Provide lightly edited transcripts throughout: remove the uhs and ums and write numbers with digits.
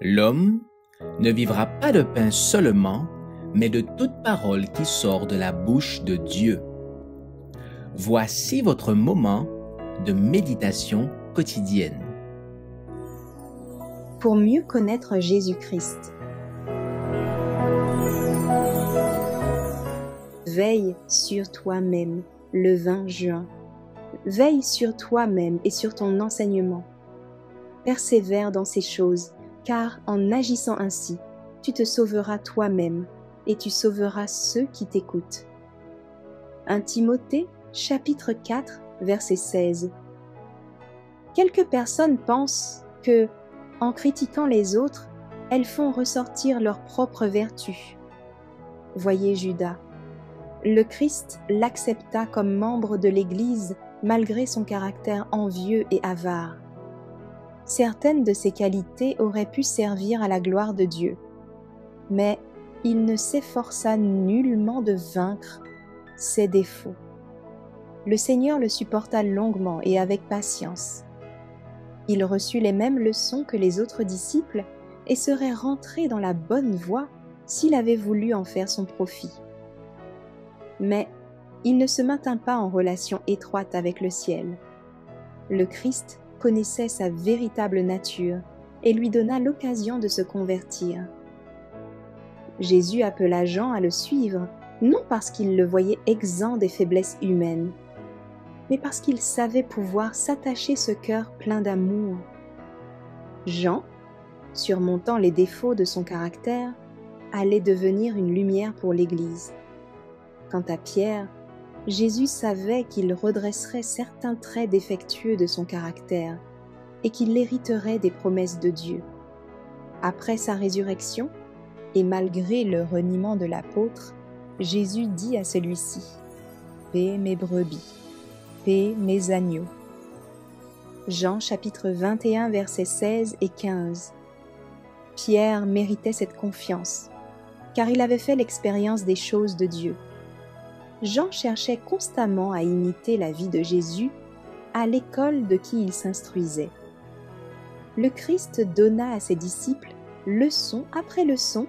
L'homme ne vivra pas de pain seulement, mais de toute parole qui sort de la bouche de Dieu. Voici votre moment de méditation quotidienne. Pour mieux connaître Jésus-Christ. Veille sur toi-même, le 20 juin. Veille sur toi-même et sur ton enseignement. Persévère dans ces choses, car en agissant ainsi, tu te sauveras toi-même et tu sauveras ceux qui t'écoutent. 1 Timothée, chapitre 4, verset 16. Quelques personnes pensent que, en critiquant les autres, elles font ressortir leurs propres vertus. Voyez Judas. Le Christ l'accepta comme membre de l'Église malgré son caractère envieux et avare. Certaines de ses qualités auraient pu servir à la gloire de Dieu, mais il ne s'efforça nullement de vaincre ses défauts. Le Seigneur le supporta longuement et avec patience. Il reçut les mêmes leçons que les autres disciples et serait rentré dans la bonne voie s'il avait voulu en faire son profit. Mais il ne se maintint pas en relation étroite avec le ciel. Le Christ connaissait sa véritable nature et lui donna l'occasion de se convertir. Jésus appela Jean à le suivre, non parce qu'il le voyait exempt des faiblesses humaines, mais parce qu'il savait pouvoir s'attacher ce cœur plein d'amour. Jean, surmontant les défauts de son caractère, allait devenir une lumière pour l'Église. Quant à Pierre, Jésus savait qu'il redresserait certains traits défectueux de son caractère et qu'il hériterait des promesses de Dieu. Après sa résurrection, et malgré le reniement de l'apôtre, Jésus dit à celui-ci : « Paix mes brebis, paix mes agneaux. » Jean chapitre 21 versets 16 et 15. Pierre méritait cette confiance, car il avait fait l'expérience des choses de Dieu. Jean cherchait constamment à imiter la vie de Jésus à l'école de qui il s'instruisait. Le Christ donna à ses disciples leçon après leçon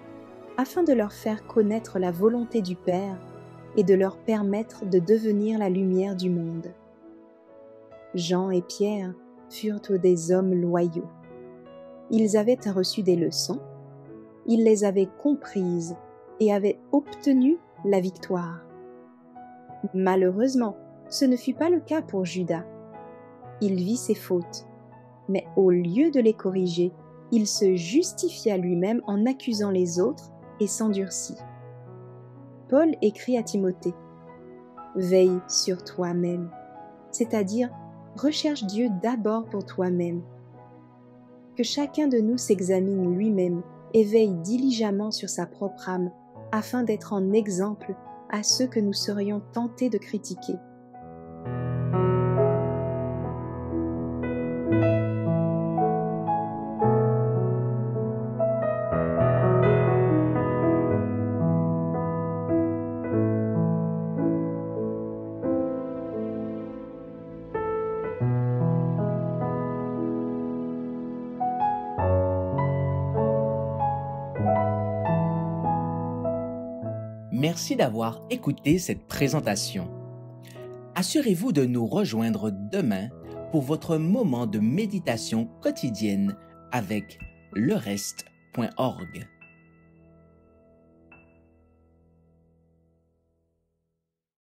afin de leur faire connaître la volonté du Père et de leur permettre de devenir la lumière du monde. Jean et Pierre furent des hommes loyaux. Ils avaient reçu des leçons, ils les avaient comprises et avaient obtenu la victoire. Malheureusement, ce ne fut pas le cas pour Judas. Il vit ses fautes, mais au lieu de les corriger, il se justifia lui-même en accusant les autres et s'endurcit. Paul écrit à Timothée : « Veille sur toi-même », c'est-à-dire recherche Dieu d'abord pour toi-même. Que chacun de nous s'examine lui-même et veille diligemment sur sa propre âme afin d'être en exemple à ceux que nous serions tentés de critiquer. Merci d'avoir écouté cette présentation. Assurez-vous de nous rejoindre demain pour votre moment de méditation quotidienne avec lereste.org.